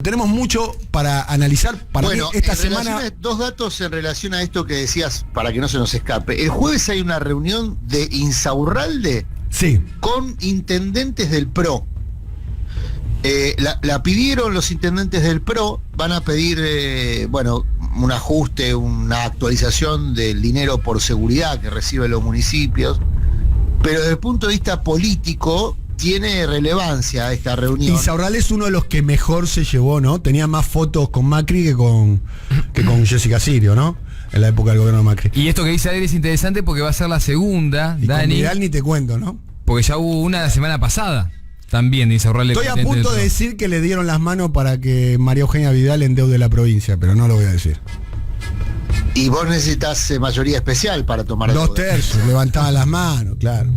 Tenemos mucho para analizar. Para bueno, esta semana. Dos datos en relación a esto que decías, para que no se nos escape. El jueves hay una reunión de Insaurralde Sí. con intendentes del PRO. La pidieron los intendentes del PRO, van a pedir, un ajuste, una actualización del dinero por seguridad que reciben los municipios, pero desde el punto de vista político tiene relevancia esta reunión. Insaurralde es uno de los que mejor se llevó, ¿no? Tenía más fotos con Macri que con Jessica Sirio, ¿no? En la época del gobierno de Macri. Y esto que dice Adri es interesante porque va a ser la segunda, Y Dani. con Vidal ni te cuento, ¿no? Porque ya hubo una la semana pasada. También de Insaurralde. Estoy a punto de decir que le dieron las manos para que María Eugenia Vidal endeude la provincia, pero no lo voy a decir. Y vos necesitas mayoría especial para tomar 2/3, levantaban las manos, claro.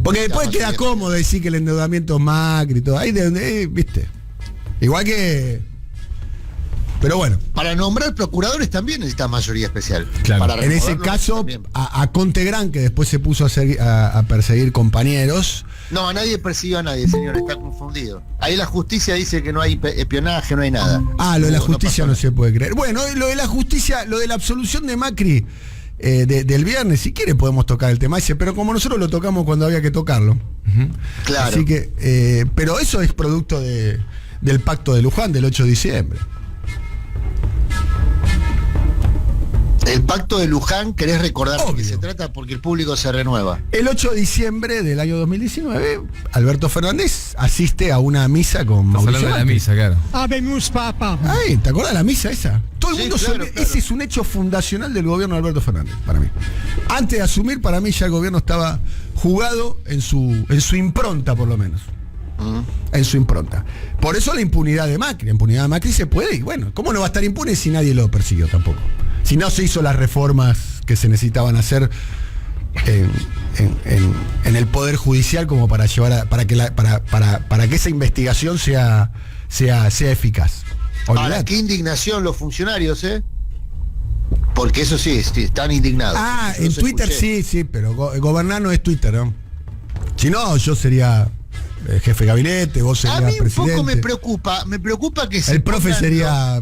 Porque después queda cómodo decir que el endeudamiento es Macri y todo. Ahí viste. Igual que. Pero bueno. Para nombrar procuradores también necesitas mayoría especial. Claro. Para en ese caso, a Contegrán, que después se puso a perseguir compañeros. No, a nadie persiguió a nadie, señor, está confundido. Ahí la justicia dice que no hay espionaje, no hay nada. Lo de la justicia no se puede creer. Bueno, lo de la justicia, lo de la absolución de Macri del viernes, si quiere podemos tocar el tema ese, pero como nosotros lo tocamos cuando había que tocarlo. Claro. Así que, pero eso es producto del pacto de Luján del 8 de diciembre. El pacto de Luján, ¿querés recordar de qué Obvio. se trata? Porque el público se renueva. El 8 de diciembre del año 2019, Alberto Fernández asiste a una misa con Estás Mauricio hablando de la Macri. misa, claro. Habemos Papa. Ay, ¿te acuerdas de la misa esa? Todo el Sí, mundo claro, sabe, claro. ese es un hecho fundacional del gobierno de Alberto Fernández, para mí. Antes de asumir, para mí ya el gobierno estaba jugado en su impronta, por lo menos. En su impronta. Por eso la impunidad de Macri. La impunidad de Macri se puede, y bueno, ¿cómo no va a estar impune si nadie lo persiguió tampoco? Si no se hizo las reformas que se necesitaban hacer en el Poder Judicial como para llevar para que esa investigación sea eficaz. Ahora, Olvidate. qué indignación los funcionarios, ¿eh? Porque eso sí, están indignados. Yo En los Twitter escuché. sí, pero gobernar no es Twitter, ¿no? Si no, yo sería jefe de gabinete, vos serías A mí un presidente. poco me preocupa que se El profe pongan sería...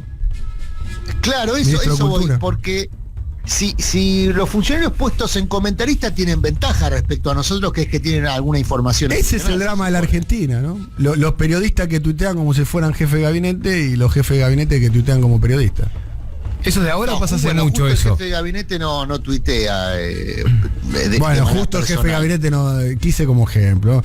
Claro, ministro de eso voy, Cultura. porque si los funcionarios puestos en comentarista tienen ventaja respecto a nosotros, que es que tienen alguna información. Ese es el drama de la Argentina, ¿no? Los periodistas que tuitean como si fueran jefe de gabinete y los jefes de gabinete que tuitean como periodistas. ¿Eso es de ahora o pasa hace bueno, mucho justo eso? El jefe de gabinete no tuitea. Bueno, justo el jefe de gabinete no quise como ejemplo.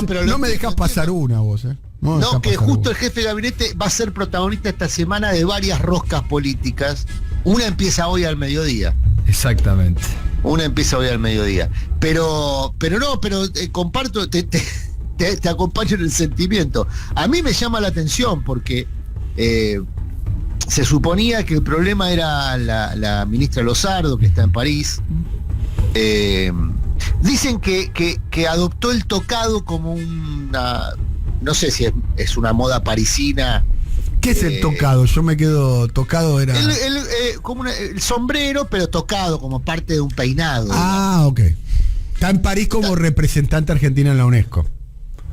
pero no me dejás pasar una vos, ¿eh? No, que justo el jefe de gabinete va a ser protagonista esta semana de varias roscas políticas. Una empieza hoy al mediodía. Exactamente. Pero comparto, te acompaño en el sentimiento. A mí me llama la atención porque se suponía que el problema era la ministra Lozardo, que está en París. Dicen que adoptó el tocado como una... No sé si es una moda parisina. ¿Qué es el tocado? Yo me quedo tocado, era... Como el sombrero, pero tocado como parte de un peinado. Ok. Está en París como representante argentina en la UNESCO.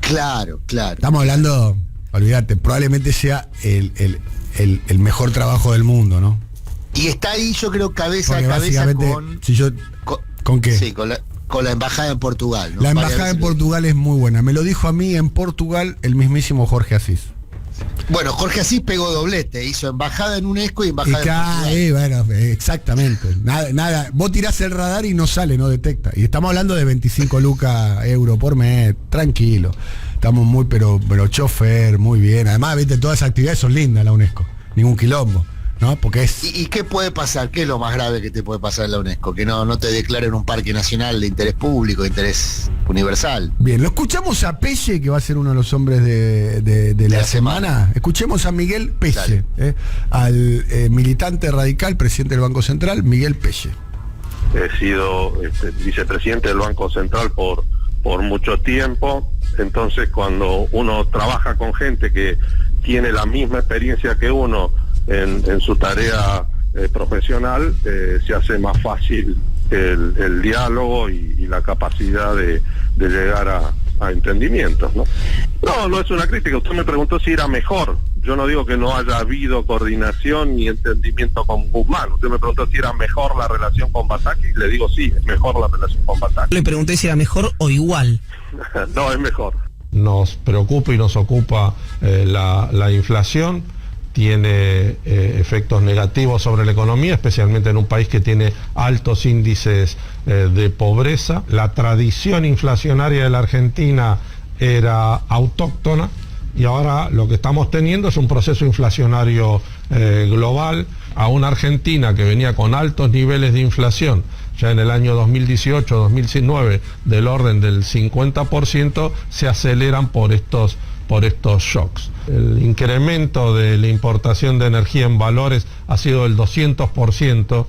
Claro. Estamos hablando, olvídate, probablemente sea el mejor trabajo del mundo, ¿no? Y está ahí, yo creo, cabeza Porque a cabeza básicamente, ¿con qué? Sí, con la embajada en Portugal, ¿no? La Varias embajada en veces. Portugal es muy buena. Me lo dijo a mí en Portugal el mismísimo Jorge Asís. Bueno, Jorge Asís pegó doblete, hizo embajada en UNESCO y embajada en Portugal. Bueno, exactamente. Nada, vos tirás el radar y no sale, no detecta. Y estamos hablando de 25 lucas euro por mes, tranquilo. Estamos muy, pero chofer, muy bien. Además, viste, todas esas actividades son lindas la UNESCO. Ningún quilombo, ¿no? Porque es... ¿Y qué puede pasar? ¿Qué es lo más grave que te puede pasar en la UNESCO? Que no te declaren un parque nacional de interés público, de interés universal. Bien, lo escuchamos a Pelle, que va a ser uno de los hombres de la semana. Escuchemos a Miguel Pelle, al militante radical, presidente del Banco Central, Miguel Pelle. He sido vicepresidente del Banco Central por mucho tiempo, entonces cuando uno trabaja con gente que tiene la misma experiencia que uno en su tarea profesional, se hace más fácil el diálogo y la capacidad de llegar a entendimientos, ¿no? No es una crítica. Usted me preguntó si era mejor. Yo no digo que no haya habido coordinación ni entendimiento con Guzmán. Usted me preguntó si era mejor la relación con Bataki, le digo sí, es mejor la relación con Bataki. Le pregunté si era mejor o igual. No, es mejor. Nos preocupa y nos ocupa la inflación, tiene efectos negativos sobre la economía, especialmente en un país que tiene altos índices de pobreza. La tradición inflacionaria de la Argentina era autóctona, y ahora lo que estamos teniendo es un proceso inflacionario global. A una Argentina que venía con altos niveles de inflación, ya en el año 2018-2019, del orden del 50%, se aceleran por estos shocks. El incremento de la importación de energía en valores ha sido del 200%.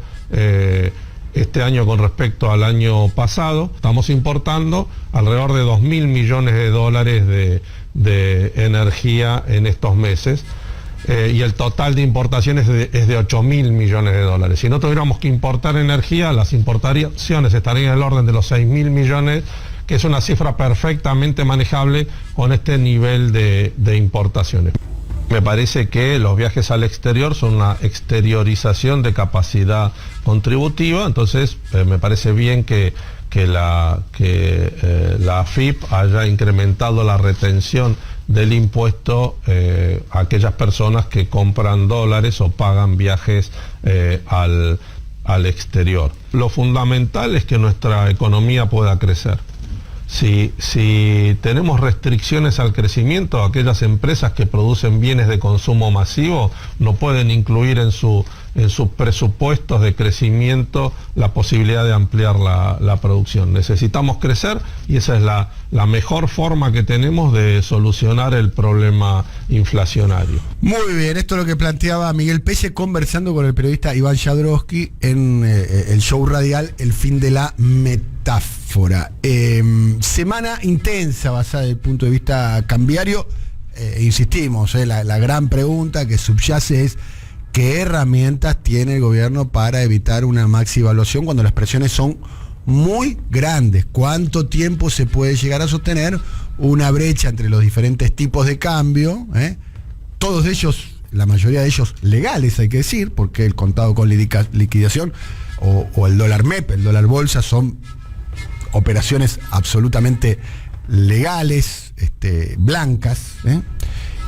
Este año con respecto al año pasado. Estamos importando alrededor de 2.000 millones de dólares de energía en estos meses, y el total de importaciones es de 8.000 millones de dólares. Si no tuviéramos que importar energía, las importaciones estarían en el orden de los 6.000 millones, que es una cifra perfectamente manejable con este nivel de importaciones. Me parece que los viajes al exterior son una exteriorización de capacidad contributiva, entonces me parece bien que la AFIP haya incrementado la retención del impuesto a aquellas personas que compran dólares o pagan viajes al exterior. Lo fundamental es que nuestra economía pueda crecer. Si tenemos restricciones al crecimiento, aquellas empresas que producen bienes de consumo masivo no pueden incluir en sus presupuestos de crecimiento la posibilidad de ampliar la producción. Necesitamos crecer, y esa es la mejor forma que tenemos de solucionar el problema inflacionario. Muy bien, esto es lo que planteaba Miguel Pelle conversando con el periodista Iván Jadrowski en el show radial El Fin de la Metáfora. Semana intensa basada desde el punto de vista cambiario. Insistimos, la gran pregunta que subyace es: ¿qué herramientas tiene el gobierno para evitar una maxi evaluación cuando las presiones son muy grandes? ¿Cuánto tiempo se puede llegar a sostener una brecha entre los diferentes tipos de cambio? Todos ellos, la mayoría de ellos legales, hay que decir, porque el contado con liquidación o el dólar MEP, el dólar bolsa, son operaciones absolutamente legales, blancas.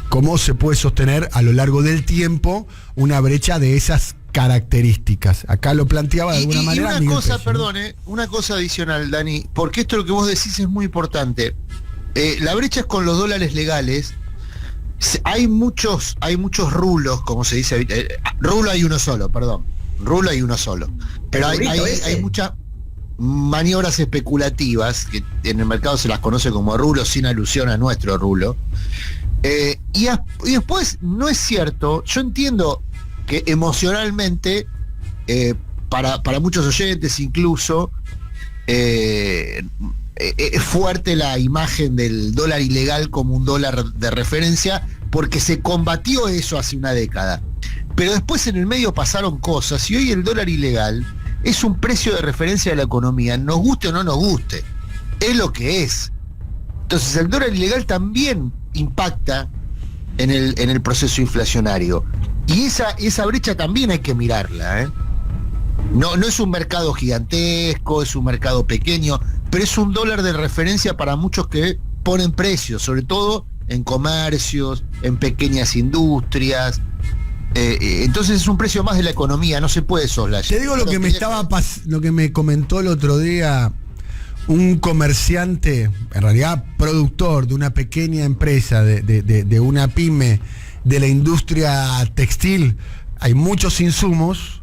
¿Cómo se puede sostener a lo largo del tiempo una brecha de esas características? Acá lo planteaba de alguna manera. Y una cosa, perdón, una cosa adicional, Dani, porque esto lo que vos decís es muy importante. La brecha es con los dólares legales. Hay muchos rulos, como se dice. Rulo hay uno solo, perdón. Rulo hay uno solo. Pero hay muchas maniobras especulativas, que en el mercado se las conoce como rulos, sin alusión a nuestro rulo. Y después, no es cierto, yo entiendo que emocionalmente, para muchos oyentes incluso, es fuerte la imagen del dólar ilegal como un dólar de referencia, porque se combatió eso hace una década. Pero después en el medio pasaron cosas, y hoy el dólar ilegal es un precio de referencia de la economía, nos guste o no nos guste, es lo que es. Entonces el dólar ilegal también impacta en el proceso inflacionario, y esa brecha también hay que mirarla. No es un mercado gigantesco, es un mercado pequeño, pero es un dólar de referencia para muchos que ponen precios, sobre todo en comercios, en pequeñas industrias. Entonces es un precio más de la economía, no se puede soslayar. Te digo lo que me comentó el otro día un comerciante, en realidad productor de una pequeña empresa, de una pyme de la industria textil. Hay muchos insumos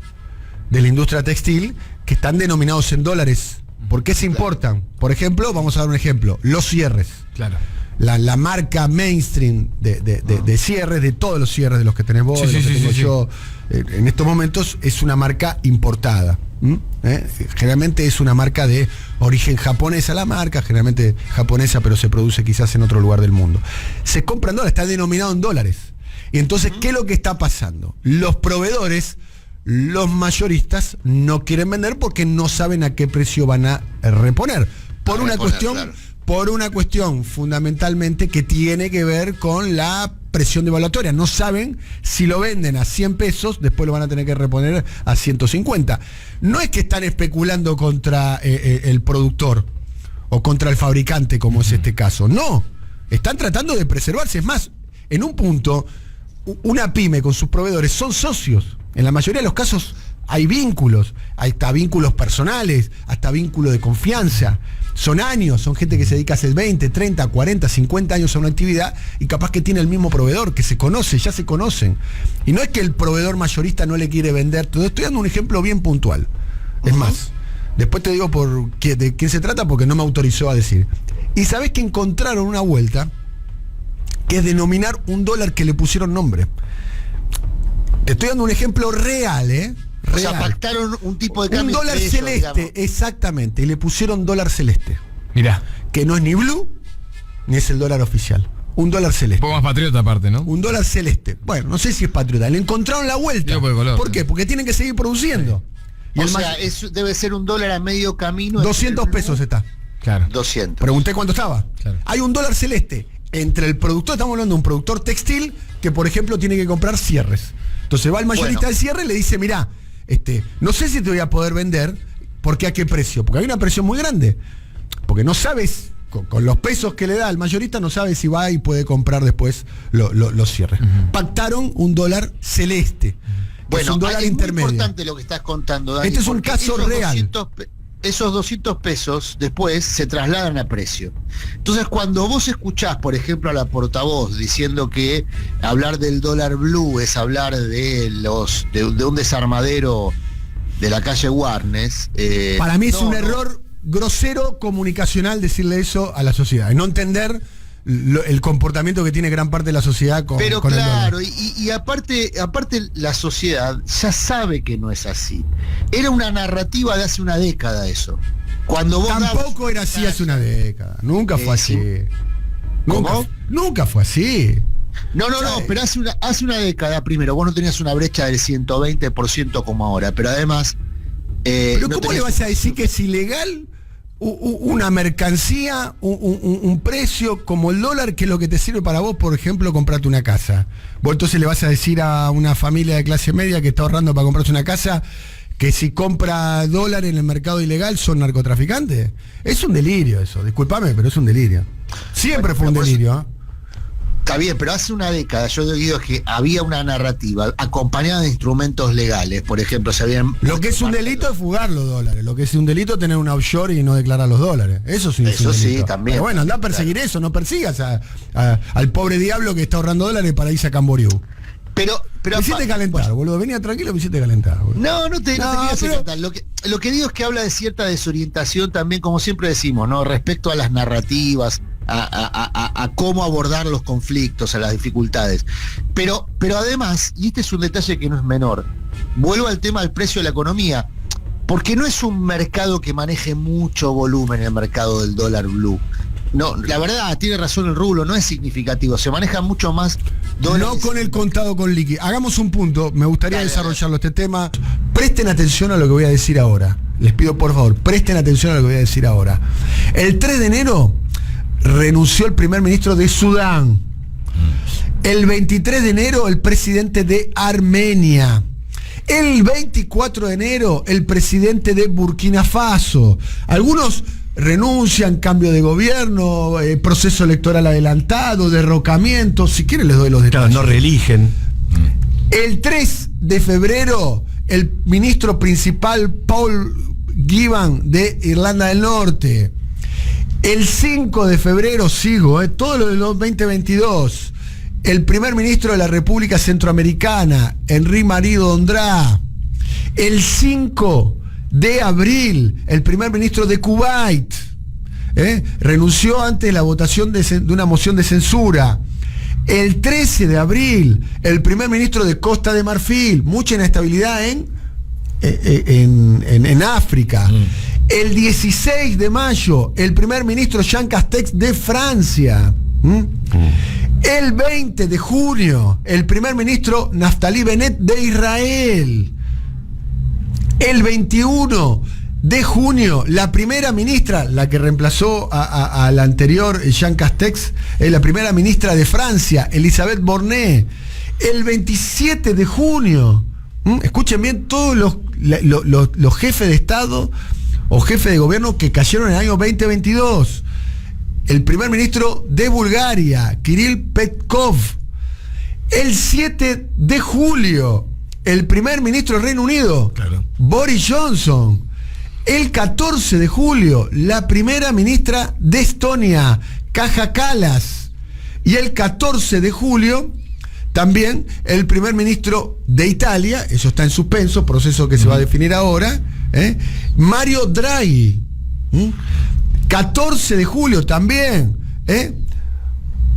de la industria textil que están denominados en dólares. ¿Por qué se importan? Por ejemplo, vamos a dar un ejemplo: los cierres. Claro. La marca mainstream de cierres, de todos los cierres de los que tenés vos, de los que tengo yo, en estos momentos es una marca importada. Generalmente es una marca de origen japonesa, la marca, generalmente japonesa, pero se produce quizás en otro lugar del mundo. Se compra en dólares, está denominado en dólares. Y entonces, ¿qué es lo que está pasando? Los proveedores, los mayoristas, no quieren vender porque no saben a qué precio van a reponer. Por una cuestión fundamentalmente que tiene que ver con la presión devaluatoria. No saben si lo venden a 100 pesos, después lo van a tener que reponer a 150. No es que están especulando contra el productor o contra el fabricante, como es este caso. No, están tratando de preservarse. Es más, en un punto, una pyme con sus proveedores son socios. En la mayoría de los casos hay vínculos, hasta vínculos personales, hasta vínculos de confianza. Son años, son gente que se dedica hace 20, 30, 40, 50 años a una actividad y capaz que tiene el mismo proveedor, que se conoce, ya se conocen. Y no es que el proveedor mayorista no le quiere vender todo. Estoy dando un ejemplo bien puntual. Es más, después te digo de quién se trata porque no me autorizó a decir. Y sabés que encontraron una vuelta que es denominar un dólar que le pusieron nombre. Te estoy dando un ejemplo real, Real. O sea, pactaron un tipo de cambio. Un dólar entre ellos, celeste, digamos. exactamente. Y le pusieron dólar celeste. Mirá, Que no es ni blue, ni es el dólar oficial. Un dólar celeste. un poco más patriota aparte, ¿no? Un dólar celeste. Bueno, no sé si es patriota. Le encontraron la vuelta. Digo por el color. ¿Por qué? Porque tienen que seguir produciendo. Y O el sea, debe ser un dólar a medio camino. entre 200 el blue, pesos está. Claro. 200. Pregunté cuánto estaba. Claro. Hay un dólar celeste entre el productor, estamos hablando de un productor textil que, por ejemplo, tiene que comprar cierres. Entonces va el mayorista Bueno. del cierre y le dice, mirá, no sé si te voy a poder vender, ¿porque a qué precio? Porque hay una presión muy grande. Porque no sabes, con los pesos que le da el mayorista, no sabe si va y puede comprar después los cierres. Pactaron un dólar celeste. Que Bueno, es un dólar es muy intermedio. importante lo que estás contando, Dani. Este es un porque caso esos real. Esos 200 pesos después se trasladan a precio. Entonces, cuando vos escuchás, por ejemplo, a la portavoz diciendo que hablar del dólar blue es hablar de un desarmadero de la calle Warnes. Para mí es no, un no. error grosero comunicacional decirle eso a la sociedad. Y no entender el comportamiento que tiene gran parte de la sociedad con Pero con el claro, dólar. y aparte la sociedad ya sabe que no es así. Era una narrativa de hace una década eso. Cuando vos Tampoco dabas- era así hace una década. Nunca fue así. sí. Nunca, ¿Cómo? nunca fue así. No, pero hace una década, primero, vos no tenías una brecha del 120% como ahora, pero además... Pero no ¿cómo le tenías- vas a decir que es ilegal una mercancía, un precio como el dólar, que es lo que te sirve para vos, por ejemplo, comprarte una casa? Vos entonces le vas a decir a una familia de clase media que está ahorrando para comprarse una casa que si compra dólar en el mercado ilegal son narcotraficantes. Es un delirio eso, discúlpame, pero es un delirio. Siempre Bueno, fue un pero por eso- delirio. Está bien, pero hace una década yo digo que había una narrativa acompañada de instrumentos legales, por ejemplo, se habían... Lo que es un delito es fugar los dólares. Lo que es un delito es tener un offshore y no declarar los dólares. Eso sí es Eso un sí, delito. también. Pero bueno, anda a perseguir eso, no persigas al pobre diablo que está ahorrando dólares para irse a Camboriú. Pero Me hiciste calentar, boludo. Venía tranquilo, me hiciste calentar, boludo. No te quería pero- calentar. Lo que digo es que habla de cierta desorientación también, como siempre decimos, ¿no? Respecto a las narrativas, a cómo abordar los conflictos, a las dificultades. Pero además, y este es un detalle que no es menor, vuelvo al tema del precio de la economía, porque no es un mercado que maneje mucho volumen el mercado del dólar blue. No, la verdad, tiene razón el Rulo, no es significativo, se maneja mucho más dólares. No con el contado con liqui. Hagamos un punto, me gustaría Dale, desarrollarlo este tema. Presten atención a lo que voy a decir ahora. Les pido por favor, presten atención a lo que voy a decir ahora. El 3 de enero renunció el primer ministro de Sudán. El 23 de enero el presidente de Armenia. El 24 de enero el presidente de Burkina Faso. Algunos renuncian, cambio de gobierno, proceso electoral adelantado, derrocamiento. Si quieren les doy los detalles. Claro, no reeligen. El 3 de febrero, el ministro principal Paul Givan de Irlanda del Norte. El 5 de febrero, todo lo de los 2022, el primer ministro de la República Centroamericana, Henri Marido Ondrá. El 5 de abril, el primer ministro de Kuwait renunció ante la votación de una moción de censura. El 13 de abril, el primer ministro de Costa de Marfil, mucha inestabilidad en África. El 16 de mayo, el primer ministro Jean Castex de Francia. El 20 de junio, el primer ministro Naftali Bennett de Israel. El 21 de junio, la primera ministra, la que reemplazó a la anterior, Jean Castex, la primera ministra de Francia, Elisabeth Borne, el 27 de junio. Escuchen bien todos los jefes de Estado o jefes de gobierno que cayeron en el año 2022. El primer ministro de Bulgaria, Kirill Petkov. El 7 de julio, el primer ministro del Reino Unido, claro, Boris Johnson. El 14 de julio, la primera ministra de Estonia, Kaja Kallas. Y el 14 de julio, también el primer ministro de Italia, eso está en suspenso, proceso que se va a definir ahora, Mario Draghi. 14 de julio también,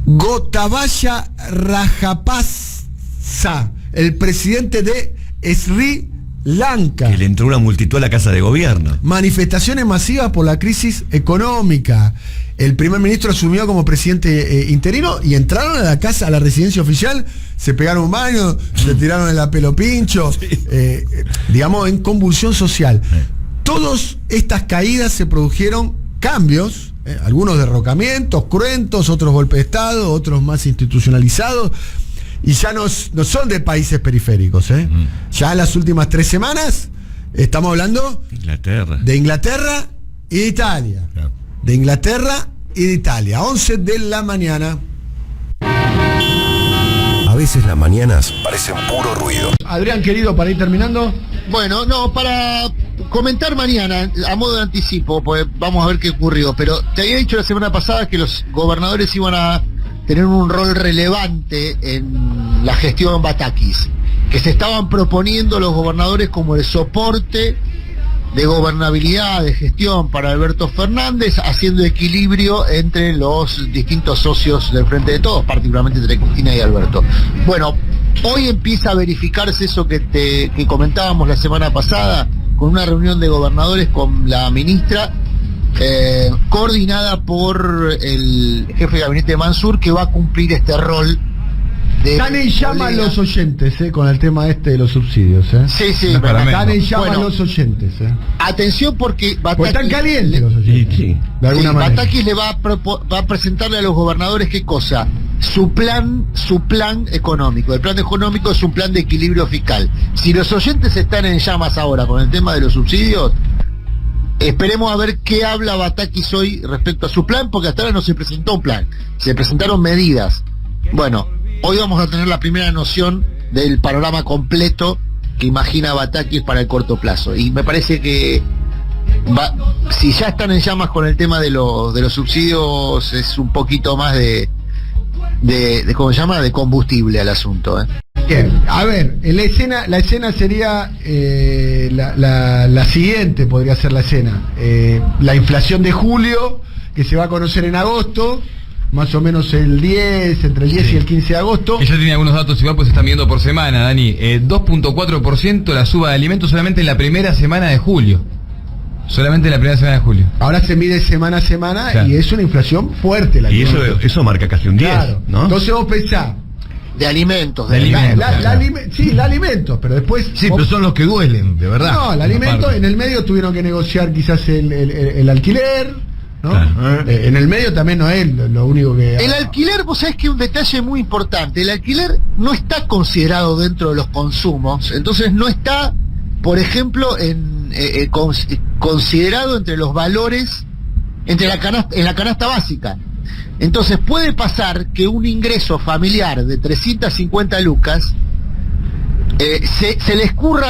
Gotabaya Rajapaksa, el presidente de Sri Lanka. Que le entró una multitud a la casa de gobierno. Manifestaciones masivas por la crisis económica. El primer ministro asumió como presidente interino y entraron a la casa, a la residencia oficial, se pegaron un baño, se tiraron el pelo pincho, sí. Digamos, en convulsión social. Todas estas caídas se produjeron cambios, algunos derrocamientos cruentos, otros golpes de Estado, otros más institucionalizados. Y ya no son de países periféricos. Ya en las últimas 3 semanas estamos hablando de Inglaterra y de Italia. Claro. De Inglaterra y de Italia. 11 de la mañana. A veces las mañanas parecen puro ruido. Adrián, querido, para ir terminando. Bueno, no, para comentar mañana, a modo de anticipo, pues vamos a ver qué ocurrió. Pero te había dicho la semana pasada que los gobernadores iban a tener un rol relevante en la gestión Batakis, que se estaban proponiendo los gobernadores como el soporte de gobernabilidad, de gestión para Alberto Fernández, haciendo equilibrio entre los distintos socios del Frente de Todos, particularmente entre Cristina y Alberto. Bueno, hoy empieza a verificarse eso que comentábamos la semana pasada, con una reunión de gobernadores con la ministra, coordinada por el jefe de gabinete de Mansur, que va a cumplir este rol de... Están en llama a los oyentes, con el tema de los subsidios. Sí, están en llama a los oyentes. Atención porque Batakis, están calientes los oyentes. Sí. De alguna manera. Batakis le va a presentarle a los gobernadores ¿qué cosa? Su plan económico. El plan económico es un plan de equilibrio fiscal. Si los oyentes están en llamas ahora con el tema de los subsidios, esperemos a ver qué habla Batakis hoy respecto a su plan, porque hasta ahora no se presentó un plan, se presentaron medidas. Bueno, hoy vamos a tener la primera noción del panorama completo que imagina Batakis para el corto plazo. Y me parece que si ya están en llamas con el tema de los subsidios, es un poquito más de ¿cómo se llama? De combustible al asunto. Bien, a ver, la escena sería la siguiente, podría ser la escena. La inflación de julio, que se va a conocer en agosto, más o menos entre el 10 y el 15 de agosto. Ella tiene algunos datos igual, pues se están viendo por semana, Dani. 2.4% la suba de alimentos solamente en la primera semana de julio. Solamente en la primera semana de julio. Ahora se mide semana a semana, claro, y es una inflación fuerte. Y eso marca casi un 10, claro, ¿no? Entonces vos pensás, de alimentos. Sí, alimentos, pero después... Sí, pero son los que duelen, de verdad. No, el alimento, en el medio tuvieron que negociar quizás el alquiler, ¿no? Claro. En el medio también no es lo único que... El alquiler, vos sabés que un detalle muy importante, el alquiler no está considerado dentro de los consumos, entonces no está, por ejemplo, considerado entre los valores, en la canasta básica. Entonces puede pasar que un ingreso familiar de 350 lucas se le escurra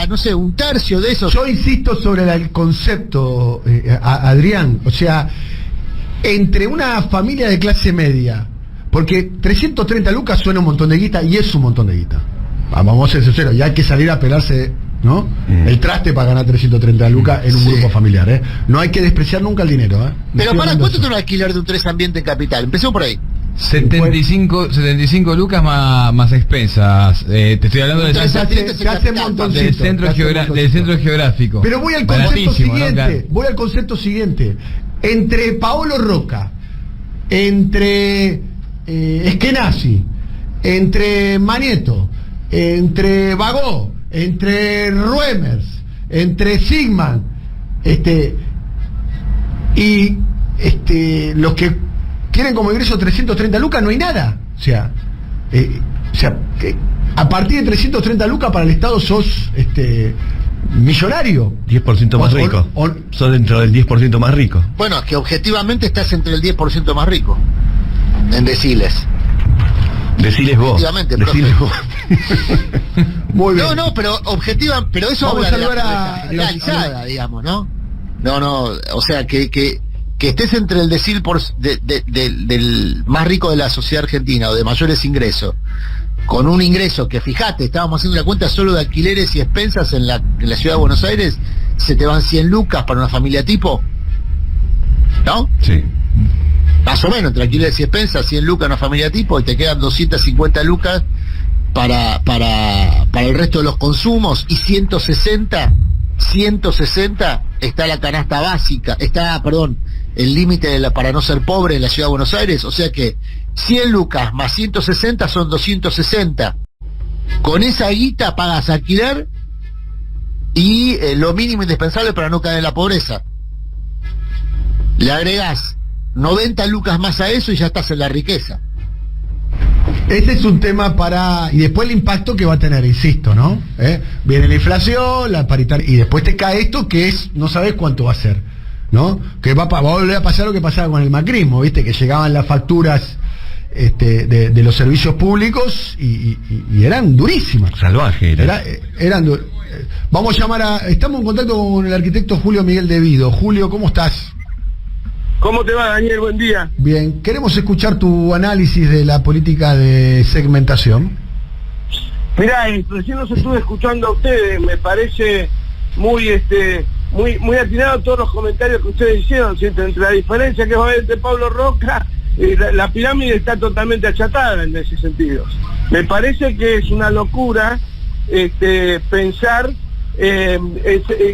no sé, un tercio de eso. Yo insisto sobre el concepto, Adrián, o sea, entre una familia de clase media, porque 330 lucas suena un montón de guita y es un montón de guita. Vamos a ser sinceros, y hay que salir a pelarse, ¿no? El traste para ganar 330 lucas en un grupo familiar, No hay que despreciar nunca el dinero, Pero ¿para cuánto tiene un alquiler de un 3 ambiente en Capital? Empecemos por ahí. 75 lucas más expensas. Te estoy hablando del centro geográfico. Pero voy al concepto siguiente, ¿no? Voy al concepto siguiente. Entre Paolo Roca, entre Eskenazi, entre Manieto, entre Bagó, entre Ruemers, entre Sigman, Y los que tienen como ingreso 330 lucas no hay nada. O sea, que a partir de 330 lucas para el Estado sos millonario. 10% más rico. Sos dentro del 10% más rico. Bueno, que objetivamente estás entre el 10% más rico en deciles. Deciles vos. Objetivamente, Deciles vos. Muy bien. No, pero pero eso Vamos habla de a saludar la a generalizada, digamos, ¿no? No, o sea, que estés entre el decil del más rico de la sociedad argentina o de mayores ingresos, con un ingreso que, fíjate, estábamos haciendo la cuenta solo de alquileres y expensas en la ciudad de Buenos Aires, se te van 100 lucas para una familia tipo, ¿no? Sí. Más o menos, entre alquileres y expensas, 100 lucas una familia tipo, y te quedan 250 lucas para el resto de los consumos, y 160 está la canasta básica, el límite para no ser pobre en la ciudad de Buenos Aires, o sea que 100 lucas más 160 son 260. Con esa guita pagas alquiler y lo mínimo indispensable para no caer en la pobreza. Le agregás 90 lucas más a eso y ya estás en la riqueza. Ese es un tema y después el impacto que va a tener, insisto, ¿no? Viene la inflación, la paritaria, y después te cae esto que no sabes cuánto va a ser, ¿no? Que va a volver a pasar lo que pasaba con el macrismo, ¿viste? Que llegaban las facturas de los servicios públicos y eran durísimas. Salvaje. Vamos a llamar estamos en contacto con el arquitecto Julio Miguel Devido. Julio, ¿cómo estás? ¿Cómo te va, Daniel? Buen día. Bien, queremos escuchar tu análisis de la política de segmentación. Mirá, recién los estuve escuchando a ustedes, me parece muy atinado todos los comentarios que ustedes hicieron, entre la diferencia que va a haber entre Pablo Roca, la pirámide está totalmente achatada en ese sentido. Me parece que es una locura pensar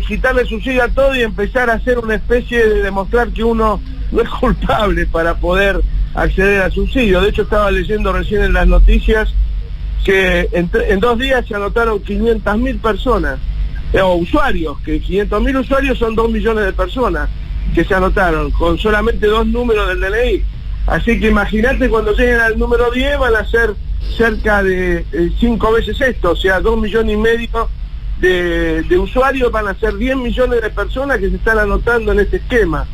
quitarle subsidio a todo y empezar a hacer una especie de demostrar que uno no es culpable para poder acceder al subsidio. De hecho, estaba leyendo recién en las noticias que en 2 días se anotaron 500.000 personas, o usuarios, que 500.000 usuarios son 2 millones de personas que se anotaron, con solamente 2 números del DNI. Así que imagínate, cuando lleguen al número 10 van a ser cerca de 5 veces esto, o sea, 2,5 millones de usuarios, van a ser 10 millones de personas que se están anotando en este esquema.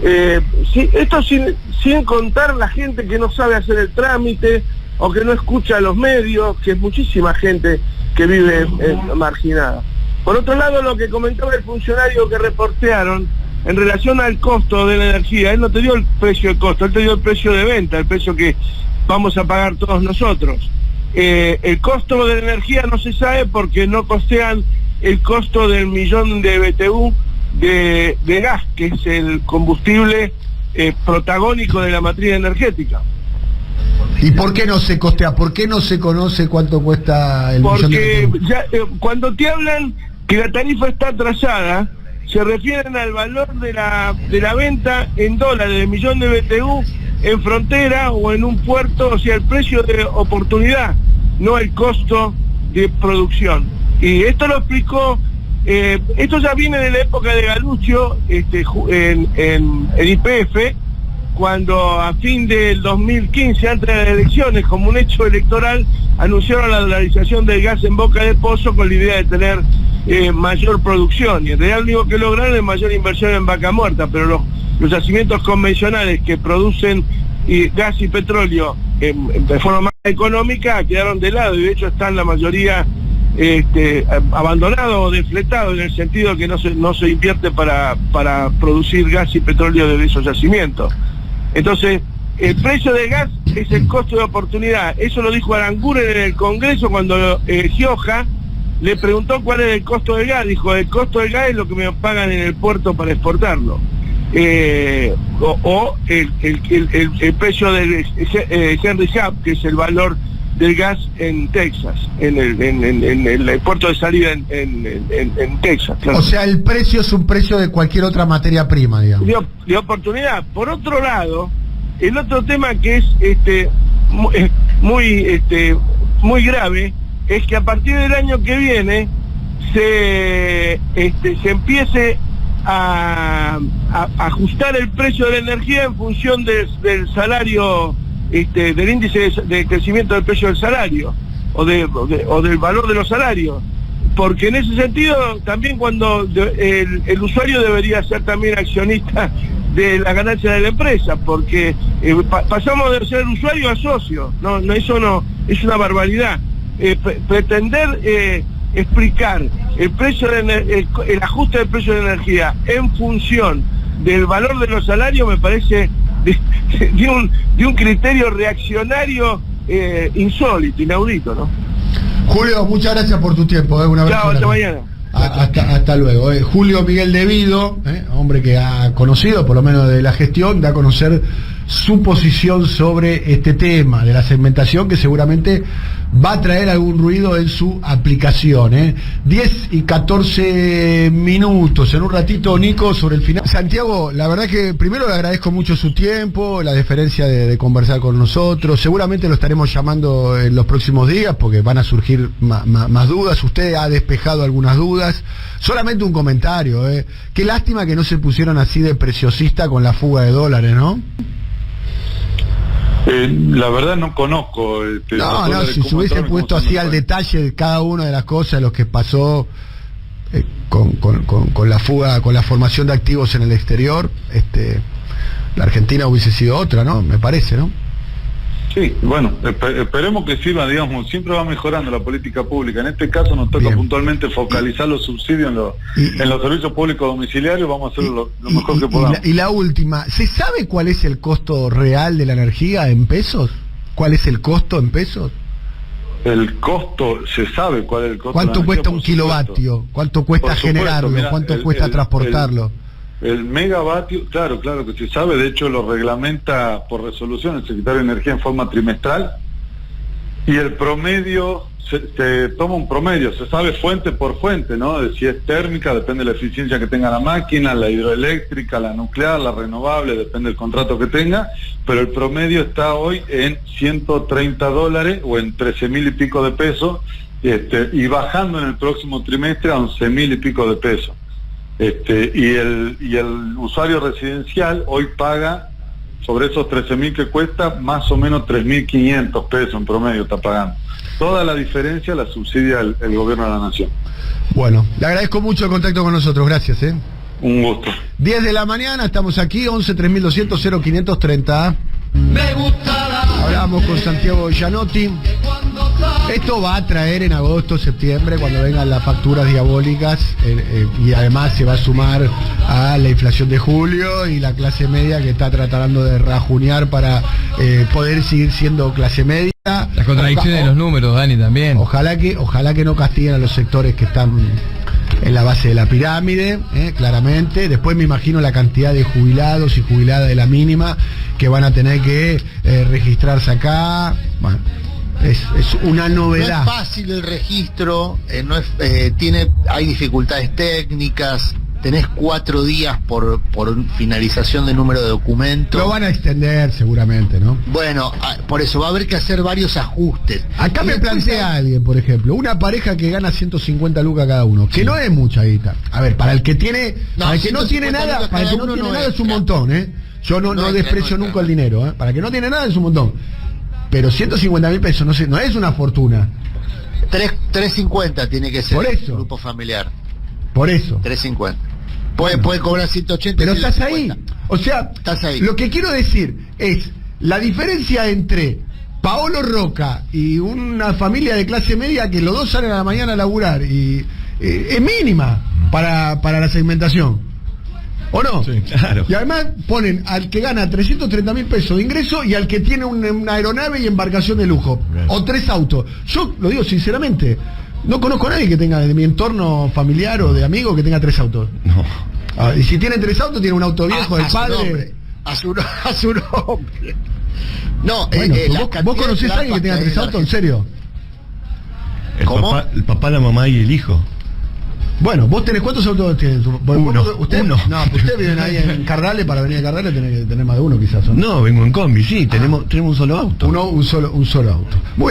Esto sin contar la gente que no sabe hacer el trámite o que no escucha a los medios, que es muchísima gente que vive marginada. Por otro lado, lo que comentaba el funcionario que reportearon en relación al costo de la energía, él no te dio el precio de costo, él te dio el precio de venta, el precio que vamos a pagar todos nosotros. El costo de la energía no se sabe porque no costean el costo del millón de BTU de gas, que es el combustible protagónico de la matriz energética. ¿Y por qué no se costea? ¿Por qué no se conoce cuánto cuesta el millón de BTU? Porque cuando te hablan que la tarifa está atrasada, se refieren al valor de la venta en dólares del millón de BTU en frontera o en un puerto, o sea, el precio de oportunidad, no el costo de producción. Y esto lo explicó, esto ya viene de la época de Galuccio, en YPF, cuando a fin del 2015, antes de las elecciones, como un hecho electoral, anunciaron la dolarización del gas en Boca del Pozo con la idea de tener mayor producción, y en realidad lo único que lograron es mayor inversión en Vaca Muerta, pero los yacimientos convencionales que producen gas y petróleo de forma más económica quedaron de lado, y de hecho están la mayoría abandonados o defletados, en el sentido que no se invierte para producir gas y petróleo de esos yacimientos. Entonces, el precio del gas es el costo de oportunidad. Eso lo dijo Aranguren en el Congreso cuando Gioja le preguntó cuál era el costo del gas. Dijo, el costo del gas es lo que me pagan en el puerto para exportarlo. El precio del Henry Hub, que es el valor del gas en Texas, en el puerto de salida en Texas. Claro. O sea, el precio es un precio de cualquier otra materia prima, digamos. De oportunidad. Por otro lado, el otro tema que es muy grave es que a partir del año que viene se empiece a ajustar el precio de la energía en función del salario, del índice de crecimiento del precio del salario o del valor de los salarios, porque en ese sentido también cuando el usuario debería ser también accionista de la ganancia de la empresa, porque pasamos de ser usuario a socio, eso no es una barbaridad. Pretender explicar el ajuste del precio de la energía en función del valor de los salarios me parece de un criterio reaccionario insólito, inaudito, ¿no? Julio, muchas gracias por tu tiempo. Un abrazo. Chao, hasta mañana. Hasta luego. Julio Miguel Devido, hombre que ha conocido, por lo menos de la gestión, da a conocer su posición sobre este tema de la segmentación, que seguramente va a traer algún ruido en su aplicación. 10 y 14 minutos. En un ratito, Nico, sobre el final. Santiago, la verdad que primero le agradezco mucho su tiempo, la deferencia de conversar con nosotros. Seguramente lo estaremos llamando en los próximos días porque van a surgir más dudas. Usted ha despejado algunas dudas. Solamente un comentario. Qué lástima que no se pusieron así de preciosista con la fuga de dólares, ¿no? La verdad no conozco. No, si se hubiese puesto así al detalle de cada una de las cosas, lo que pasó con la fuga, con la formación de activos en el exterior, la Argentina hubiese sido otra, ¿no? Me parece, ¿no? Sí, bueno, esperemos que sirva, digamos, siempre va mejorando la política pública. En este caso nos toca puntualmente focalizar los subsidios en los servicios públicos domiciliarios, vamos a hacer lo mejor que podamos. Y la última, ¿se sabe cuál es el costo real de la energía en pesos? ¿Cuál es el costo en pesos? El costo, se sabe cuál es el costo. ¿Cuánto cuesta un kilovatio? ¿Cuánto cuesta generarlo? Mira, ¿cuánto cuesta transportarlo? El megavatio, claro que se sabe, de hecho lo reglamenta por resolución el Secretario de Energía en forma trimestral, y el promedio, se toma un promedio, se sabe fuente por fuente, ¿no? De si es térmica, depende de la eficiencia que tenga la máquina, la hidroeléctrica, la nuclear, la renovable, depende del contrato que tenga, pero el promedio está hoy en $130 o en 13.000 y pico de pesos, y bajando en el próximo trimestre a 11.000 y pico de pesos. Y el usuario residencial hoy paga sobre esos 13.000 que cuesta, más o menos 3.500 pesos en promedio está pagando. Toda la diferencia la subsidia el gobierno de la nación. Bueno, le agradezco mucho el contacto con nosotros, gracias. Un gusto. 10 de la mañana, estamos aquí, 11-3200-0530. Hablamos con Santiago Gianotti. Esto va a traer en agosto, septiembre, cuando vengan las facturas diabólicas, y además se va a sumar a la inflación de julio y la clase media que está tratando de rajunear para poder seguir siendo clase media. La contradicción de los números, Dani, también. Ojalá que no castiguen a los sectores que están en la base de la pirámide, claramente. Después me imagino la cantidad de jubilados y jubiladas de la mínima que van a tener que registrarse acá. Bueno, es una novedad. No es fácil el registro, hay dificultades técnicas. Tenés 4 días por finalización de número de documentos. Lo van a extender seguramente, ¿no? Bueno, por eso va a haber que hacer varios ajustes. Acá me plantea alguien, por ejemplo, una pareja que gana 150 lucas cada uno, que no es mucha guita. A ver, para el que tiene, para el que no tiene nada, para el que no tiene nada es un montón, Yo no desprecio nunca el dinero, Para el que no tiene nada es un montón. Pero 150.000 pesos, no es una fortuna. 350 tiene que ser. Por eso. Grupo familiar. Por eso. 350. Puede cobrar 180. Pero estás ahí. O sea, estás ahí. Lo que quiero decir es la diferencia entre Paolo Roca y una familia de clase media que los dos salen a la mañana a laburar y es mínima para la segmentación. ¿O no? Sí, claro. Y además ponen al que gana 330.000 pesos de ingreso y al que tiene una aeronave y embarcación de lujo. Bien. O 3 autos. Yo lo digo sinceramente. No conozco a nadie que tenga de mi entorno familiar o de amigo que tenga 3 autos. No. Y si tienen 3 autos, tienen un auto viejo del padre. A su nombre. No, bueno, ¿vos conocés a alguien que tenga 3 autos? ¿En serio? El papá, la mamá y el hijo. Bueno, ¿vos tenés cuántos autos tienen? Uno. ¿Usted? No, ustedes viven ahí en Cardales, para venir a Cardales tenés que tener más de uno quizás. No, vengo en combi, sí, tenemos un solo auto. Un solo auto. Bueno.